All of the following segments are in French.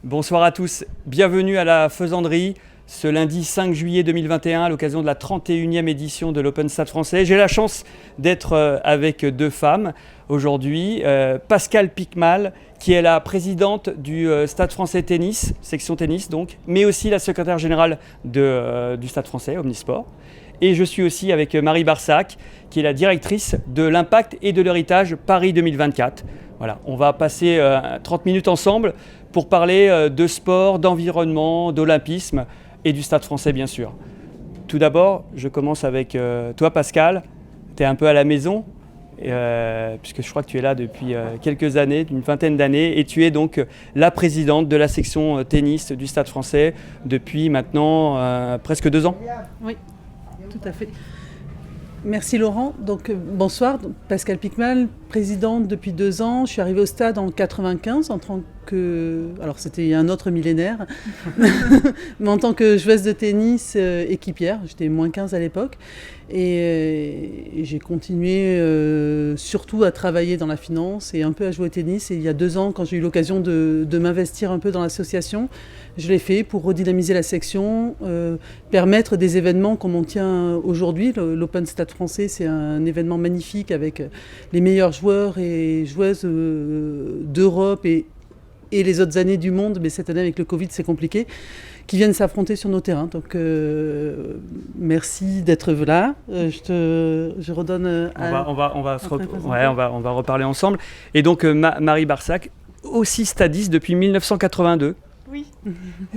Bonsoir à tous, bienvenue à la Faisanderie, ce lundi 5 juillet 2021 à l'occasion de la 31e édition de l'Open Stade français. J'ai la chance d'être avec deux femmes aujourd'hui, Pascale Picmal qui est la présidente du Stade français tennis, section tennis donc, mais aussi la secrétaire générale du Stade français, Omnisport. Et je suis aussi avec Marie Barsac, qui est la directrice de l'impact et de l'héritage Paris 2024. Voilà, on va passer 30 minutes ensemble pour parler de sport, d'environnement, d'olympisme et du Stade français bien sûr. Tout d'abord, je commence avec toi Pascal, tu es un peu à la maison, puisque je crois que tu es là depuis quelques années, une vingtaine d'années, et tu es donc la présidente de la section tennis du Stade français depuis maintenant presque 2 ans. Oui, tout à fait. Merci Laurent. Donc, bonsoir, Pascale Picmal, présidente depuis 2 ans. Je suis arrivée au stade en 95 en tant que... Alors c'était un autre millénaire, mais en tant que joueuse de tennis équipière. J'étais -15 à l'époque. Et j'ai continué surtout à travailler dans la finance et un peu à jouer au tennis. Et il y a 2 ans, quand j'ai eu l'occasion de m'investir un peu dans l'association, je l'ai fait pour redynamiser la section, permettre des événements comme on tient aujourd'hui. L'Open Stade français, c'est un événement magnifique avec les meilleurs joueurs et joueuses d'Europe et les autres années du monde. Mais cette année, avec le Covid, c'est compliqué, qui viennent s'affronter sur nos terrains. Donc, merci d'être là. Je redonne à... On va reparler ensemble. Et donc, Marie Barsac, aussi stadiste depuis 1982. Oui,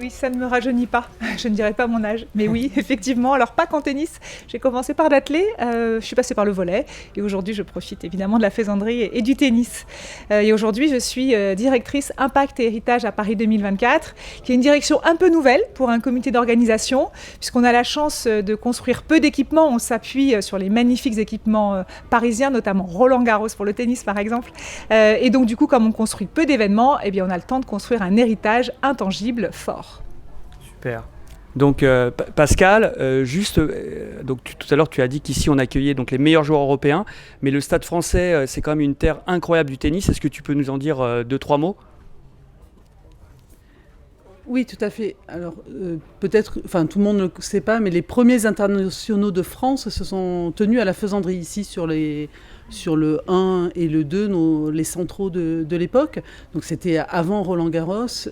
oui, ça ne me rajeunit pas. Je ne dirais pas mon âge, mais oui, effectivement. Alors pas qu'en tennis. J'ai commencé par l'athlé, je suis passée par le volley, et aujourd'hui je profite évidemment de la faisanderie et du tennis. Et aujourd'hui je suis directrice Impact et Héritage à Paris 2024, qui est une direction un peu nouvelle pour un comité d'organisation, puisqu'on a la chance de construire peu d'équipements. On s'appuie sur les magnifiques équipements parisiens, notamment Roland Garros pour le tennis par exemple. Et donc du coup, comme on construit peu d'événements, eh bien on a le temps de construire un héritage intangible fort. Super. Donc Pascal, donc tout à l'heure tu as dit qu'ici on accueillait donc les meilleurs joueurs européens, mais le Stade français c'est quand même une terre incroyable du tennis. Est-ce que tu peux nous en dire 2-3 mots ? Oui, tout à fait. Alors, peut-être, enfin, tout le monde ne le sait pas, mais les premiers internationaux de France se sont tenus à la Faisanderie, ici, sur le 1 et le 2, les centraux de l'époque. Donc, c'était avant Roland-Garros.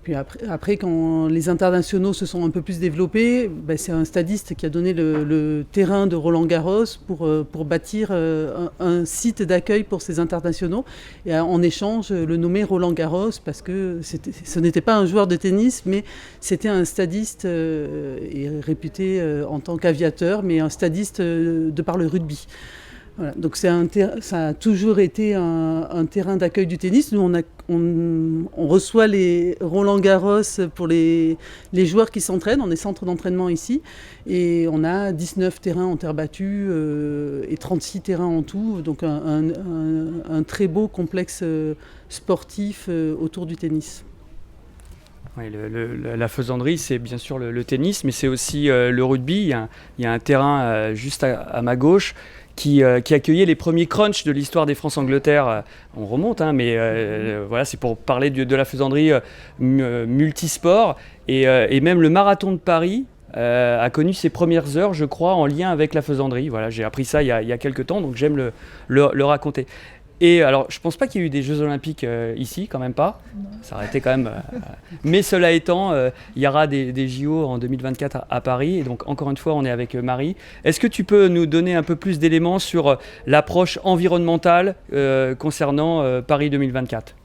Puis après, quand les internationaux se sont un peu plus développés, c'est un stadiste qui a donné le terrain de Roland-Garros pour bâtir un site d'accueil pour ces internationaux. Et en échange, le nommer Roland-Garros parce que ce n'était pas un joueur de tennis, mais c'était un stadiste réputé en tant qu'aviateur, mais un stadiste de par le rugby. Voilà, donc ça a toujours été un terrain d'accueil du tennis. Nous, on reçoit les Roland-Garros pour les joueurs qui s'entraînent. On est centre d'entraînement ici. Et on a 19 terrains en terre battue et 36 terrains en tout. Donc un très beau complexe sportif autour du tennis. Oui, la Faisanderie, c'est bien sûr le tennis, mais c'est aussi le rugby. Il y a un terrain juste à ma gauche qui accueillait les premiers crunchs de l'histoire des France-Angleterre. On remonte, mais voilà, c'est pour parler de la Faisanderie multisport. Et même le marathon de Paris a connu ses premières heures, je crois, en lien avec la Faisanderie. Voilà, j'ai appris ça il y a quelques temps, donc j'aime le raconter. Et alors, je ne pense pas qu'il y ait eu des Jeux Olympiques ici, quand même pas. Non. Ça aurait été quand même... mais cela étant, il y aura des JO en 2024 à Paris. Et donc, encore une fois, on est avec Marie. Est-ce que tu peux nous donner un peu plus d'éléments sur l'approche environnementale concernant Paris 2024 ?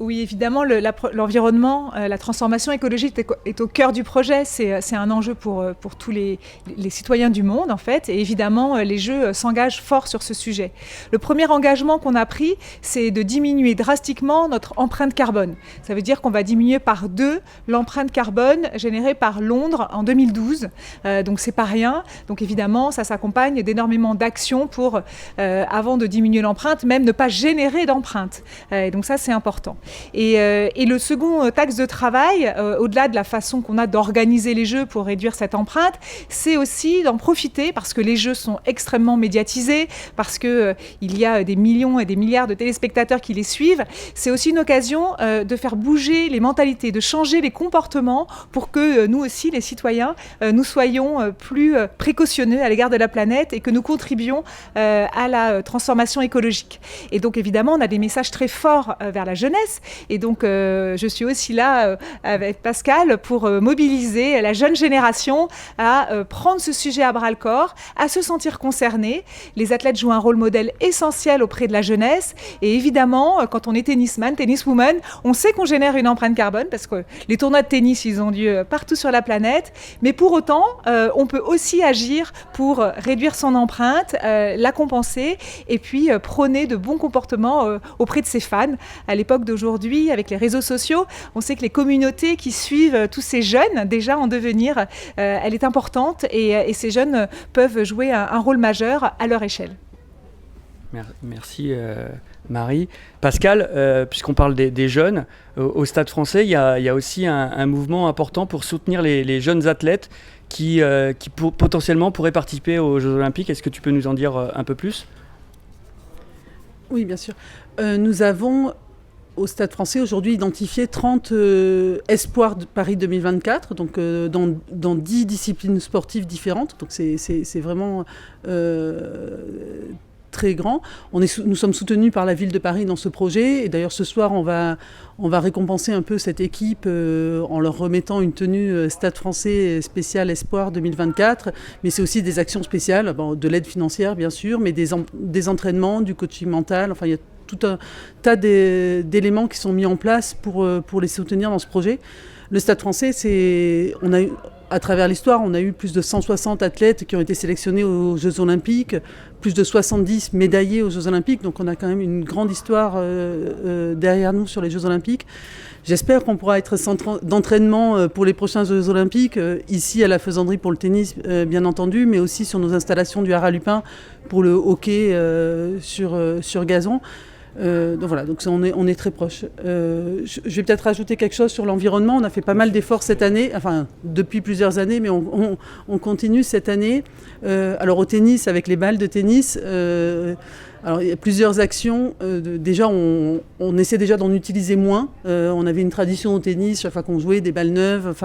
Oui, évidemment, l'environnement, la transformation écologique est au cœur du projet. C'est un enjeu pour tous les citoyens du monde, en fait. Et évidemment, les Jeux s'engagent fort sur ce sujet. Le premier engagement qu'on a pris, c'est de diminuer drastiquement notre empreinte carbone. Ça veut dire qu'on va diminuer par 2 l'empreinte carbone générée par Londres en 2012. Donc, c'est pas rien. Donc, évidemment, ça s'accompagne d'énormément d'actions pour, avant de diminuer l'empreinte, même ne pas générer d'empreinte. Et donc, ça, c'est important. Et le second axe de travail, au-delà de la façon qu'on a d'organiser les Jeux pour réduire cette empreinte, c'est aussi d'en profiter parce que les Jeux sont extrêmement médiatisés, parce qu'il y a des millions et des milliards de téléspectateurs qui les suivent. C'est aussi une occasion de faire bouger les mentalités, de changer les comportements pour que nous aussi, les citoyens, nous soyons plus précautionneux à l'égard de la planète et que nous contribuions à la transformation écologique. Et donc évidemment, on a des messages très forts vers la jeunesse. Et donc je suis aussi là avec Pascal pour mobiliser la jeune génération à prendre ce sujet à bras-le-corps, à se sentir concernés. Les athlètes jouent un rôle modèle essentiel auprès de la jeunesse. Et évidemment, quand on est tennisman, tenniswoman, on sait qu'on génère une empreinte carbone parce que les tournois de tennis, ils ont lieu partout sur la planète. Mais pour autant, on peut aussi agir pour réduire son empreinte, la compenser et puis prôner de bons comportements auprès de ses fans. À l'époque d'aujourd'hui, avec les réseaux sociaux, on sait que les communautés qui suivent tous ces jeunes, déjà en devenir, elle est importante et ces jeunes peuvent jouer un rôle majeur à leur échelle. Merci Marie. Pascal, puisqu'on parle des jeunes, au Stade français, il y a aussi un mouvement important pour soutenir les jeunes athlètes qui potentiellement pourraient participer aux Jeux Olympiques. Est-ce que tu peux nous en dire un peu plus ? Oui, bien sûr. Nous avons au Stade français aujourd'hui identifié 30 espoirs de Paris 2024, donc dans 10 disciplines sportives différentes. Donc c'est vraiment très grand. Nous sommes soutenus par la ville de Paris dans ce projet. Et d'ailleurs, ce soir, on va récompenser un peu cette équipe en leur remettant une tenue Stade français spécial Espoir 2024. Mais c'est aussi des actions spéciales, de l'aide financière, bien sûr, mais des entraînements, du coaching mental. Enfin, il y a tout un tas d'éléments qui sont mis en place pour les soutenir dans ce projet. Le Stade français, à travers l'histoire, on a eu plus de 160 athlètes qui ont été sélectionnés aux Jeux Olympiques, plus de 70 médaillés aux Jeux Olympiques. Donc on a quand même une grande histoire derrière nous sur les Jeux Olympiques. J'espère qu'on pourra être centre d'entraînement pour les prochains Jeux Olympiques, ici à la Faisanderie pour le tennis, bien entendu, mais aussi sur nos installations du Haras-Lupin pour le hockey sur gazon. Donc voilà, donc on est très proche. Je vais peut-être rajouter quelque chose sur l'environnement. On a fait pas mal d'efforts cette année, enfin depuis plusieurs années, mais on continue cette année. Alors au tennis, avec les balles de tennis, alors il y a plusieurs actions. Déjà, on essaie déjà d'en utiliser moins. On avait une tradition au tennis, chaque fois qu'on jouait, des balles neuves.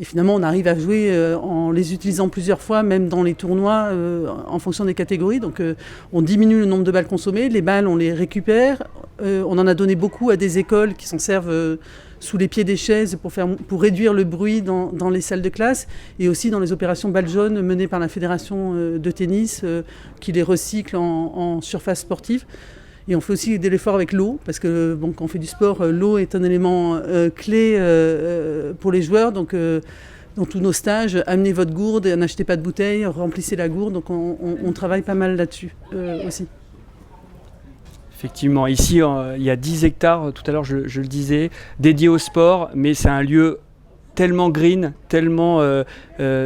Et finalement, on arrive à jouer en les utilisant plusieurs fois, même dans les tournois, en fonction des catégories. Donc, on diminue le nombre de balles consommées. Les balles, on les récupère. On en a donné beaucoup à des écoles qui s'en servent sous les pieds des chaises pour réduire le bruit dans les salles de classe, et aussi dans les opérations balles jaunes menées par la Fédération de tennis qui les recycle en surface sportive. Et on fait aussi de l'effort avec l'eau, parce que quand on fait du sport, l'eau est un élément clé pour les joueurs. Donc dans tous nos stages, amenez votre gourde, n'achetez pas de bouteilles, remplissez la gourde. Donc on travaille pas mal là-dessus aussi. Effectivement, ici, il y a 10 hectares, tout à l'heure je le disais, dédiés au sport, mais c'est un lieu tellement green, tellement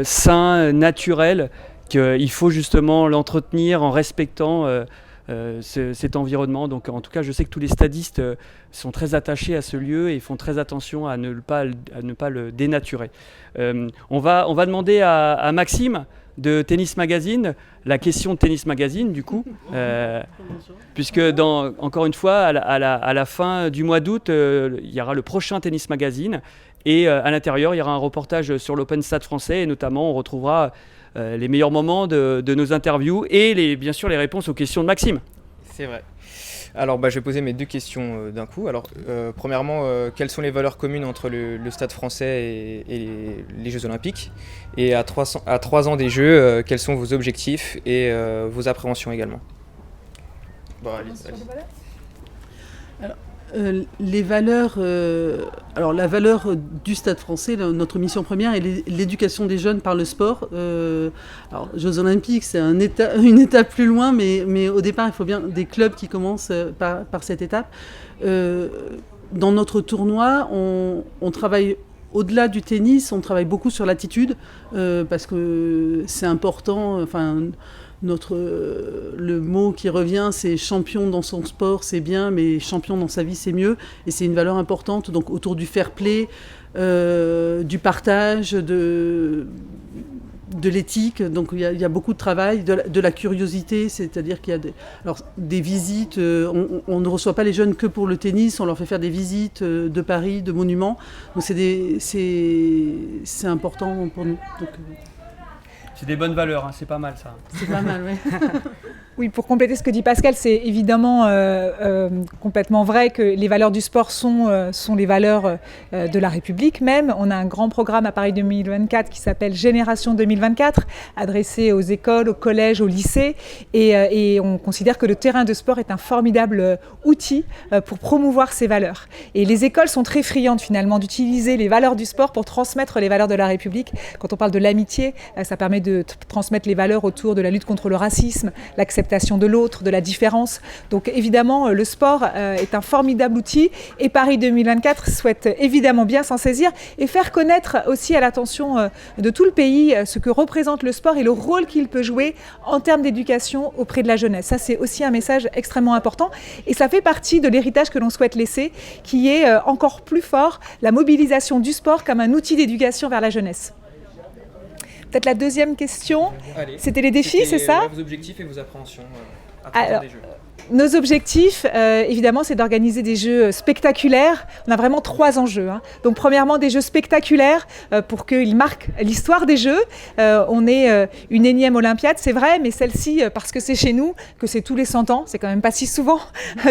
sain, naturel, qu'il faut justement l'entretenir en respectant cet environnement. Donc en tout cas, je sais que tous les stadistes sont très attachés à ce lieu et font très attention à ne pas le dénaturer. On va demander à Maxime de Tennis Magazine, la question de Tennis Magazine du coup, puisque encore une fois, à la fin du mois d'août, il y aura le prochain Tennis Magazine, et à l'intérieur, il y aura un reportage sur l'Open Stade français, et notamment on retrouvera les meilleurs moments de nos interviews et bien sûr les réponses aux questions de Maxime. C'est vrai. Alors je vais poser mes deux questions d'un coup. Alors premièrement, quelles sont les valeurs communes entre le Stade français et les Jeux Olympiques ? Et à 3 ans des Jeux, quels sont vos objectifs et vos appréhensions également ? Les valeurs, alors la valeur du Stade français, notre mission première est l'éducation des jeunes par le sport. Alors Jeux Olympiques, c'est une étape plus loin, mais au départ, il faut bien des clubs qui commencent par cette étape. Dans notre tournoi, on travaille au-delà du tennis, on travaille beaucoup sur l'attitude parce que c'est important. le mot qui revient, c'est champion dans son sport, c'est bien, mais champion dans sa vie, c'est mieux. Et c'est une valeur importante, donc autour du fair play, du partage, de l'éthique. Donc il y a beaucoup de travail, de la curiosité, c'est-à-dire qu'il y a des visites. On ne reçoit pas les jeunes que pour le tennis, on leur fait faire des visites de Paris, de monuments. Donc c'est important pour nous. Donc, c'est des bonnes valeurs, hein, c'est pas mal ça. c'est pas mal, oui. Oui, pour compléter ce que dit Pascal, c'est évidemment complètement vrai que les valeurs du sport sont les valeurs de la République même. On a un grand programme à Paris 2024 qui s'appelle Génération 2024, adressé aux écoles, aux collèges, aux lycées. Et on considère que le terrain de sport est un formidable outil pour promouvoir ces valeurs. Et les écoles sont très friandes finalement d'utiliser les valeurs du sport pour transmettre les valeurs de la République. Quand on parle de l'amitié, ça permet de transmettre les valeurs autour de la lutte contre le racisme, l'acceptation de l'autre, de la différence. Donc évidemment, le sport est un formidable outil et Paris 2024 souhaite évidemment bien s'en saisir et faire connaître aussi à l'attention de tout le pays ce que représente le sport et le rôle qu'il peut jouer en termes d'éducation auprès de la jeunesse. Ça, c'est aussi un message extrêmement important et ça fait partie de l'héritage que l'on souhaite laisser, qui est encore plus fort, la mobilisation du sport comme un outil d'éducation vers la jeunesse. Peut-être la deuxième question, c'était les défis, c'est ça ? Vos objectifs et vos appréhensions à travers des jeux. Nos objectifs, évidemment, c'est d'organiser des jeux spectaculaires. On a vraiment 3 enjeux. Donc, premièrement, des jeux spectaculaires pour qu'ils marquent l'histoire des jeux. On est une énième Olympiade, c'est vrai, mais celle-ci, parce que c'est chez nous, que c'est tous les 100 ans, c'est quand même pas si souvent.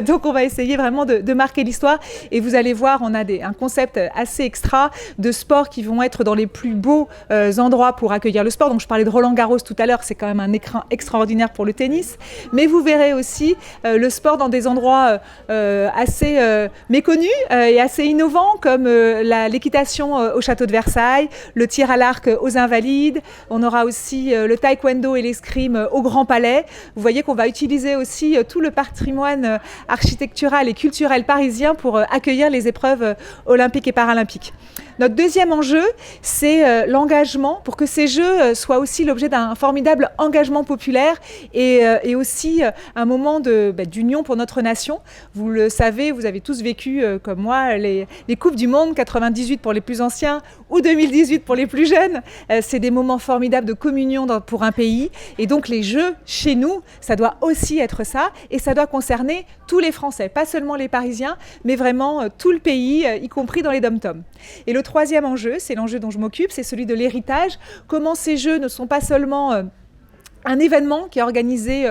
Donc, on va essayer vraiment de marquer l'histoire. Et vous allez voir, on a un concept assez extra de sports qui vont être dans les plus beaux endroits pour accueillir le sport. Donc, je parlais de Roland-Garros tout à l'heure, c'est quand même un écrin extraordinaire pour le tennis. Mais vous verrez aussi le sport dans des endroits assez méconnus et assez innovants comme l'équitation au château de Versailles, le tir à l'arc aux Invalides. On aura aussi le taekwondo et l'escrime au Grand Palais. Vous voyez qu'on va utiliser aussi tout le patrimoine architectural et culturel parisien pour accueillir les épreuves olympiques et paralympiques. Notre deuxième enjeu, c'est l'engagement pour que ces jeux soient aussi l'objet d'un formidable engagement populaire et aussi un moment d'union pour notre nation. Vous le savez, vous avez tous vécu comme moi les Coupes du Monde, 98 pour les plus anciens ou 2018 pour les plus jeunes. C'est des moments formidables de communion pour un pays. Et donc les jeux, chez nous, ça doit aussi être ça et ça doit concerner tous les Français, pas seulement les Parisiens, mais vraiment tout le pays, y compris dans les dom-toms. Et le troisième enjeu, c'est l'enjeu dont je m'occupe, c'est celui de l'héritage. Comment ces jeux ne sont pas seulement un événement qui est organisé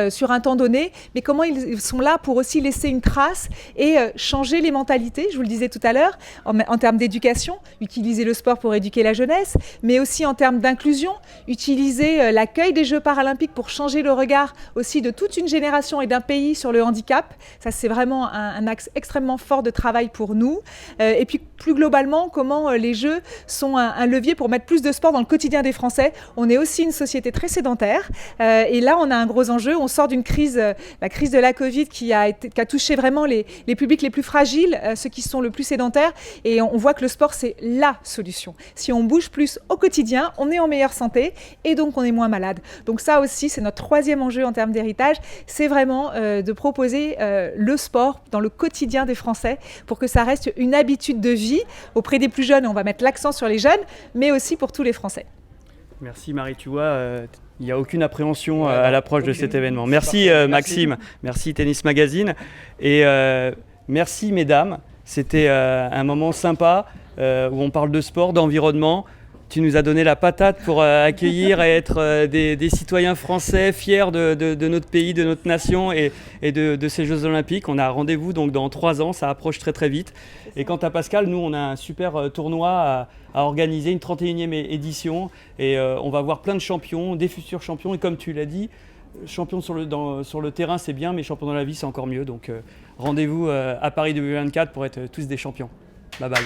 sur un temps donné, mais comment ils sont là pour aussi laisser une trace et changer les mentalités, je vous le disais tout à l'heure, en termes d'éducation, utiliser le sport pour éduquer la jeunesse, mais aussi en termes d'inclusion, utiliser l'accueil des Jeux paralympiques pour changer le regard aussi de toute une génération et d'un pays sur le handicap. Ça, c'est vraiment un axe extrêmement fort de travail pour nous. Et puis, plus globalement, comment les Jeux sont un levier pour mettre plus de sport dans le quotidien des Français. On est aussi une société très sédentaire. Et là, on a un gros enjeu. On sort d'une crise, la crise de la Covid qui a touché vraiment les publics les plus fragiles, ceux qui sont le plus sédentaires. Et on voit que le sport, c'est la solution. Si on bouge plus au quotidien, on est en meilleure santé et donc on est moins malade. Donc ça aussi, c'est notre troisième enjeu en termes d'héritage. C'est vraiment de proposer le sport dans le quotidien des Français pour que ça reste une habitude de vie auprès des plus jeunes. On va mettre l'accent sur les jeunes, mais aussi pour tous les Français. Merci Marie, tu vois, il n'y a aucune appréhension à l'approche de cet événement. Merci Maxime, merci Tennis Magazine et merci mesdames, c'était un moment sympa où on parle de sport, d'environnement. Tu nous as donné la patate pour accueillir et être des citoyens français fiers de notre pays, de notre nation et de ces Jeux Olympiques. On a rendez-vous donc dans 3 ans, ça approche très très vite. Et quant à Pascal, nous on a un super tournoi à organiser, une 31e édition et on va voir plein de champions, des futurs champions et comme tu l'as dit, champion sur le terrain c'est bien mais champion dans la vie c'est encore mieux. Donc rendez-vous à Paris 2024 pour être tous des champions. Bye bye.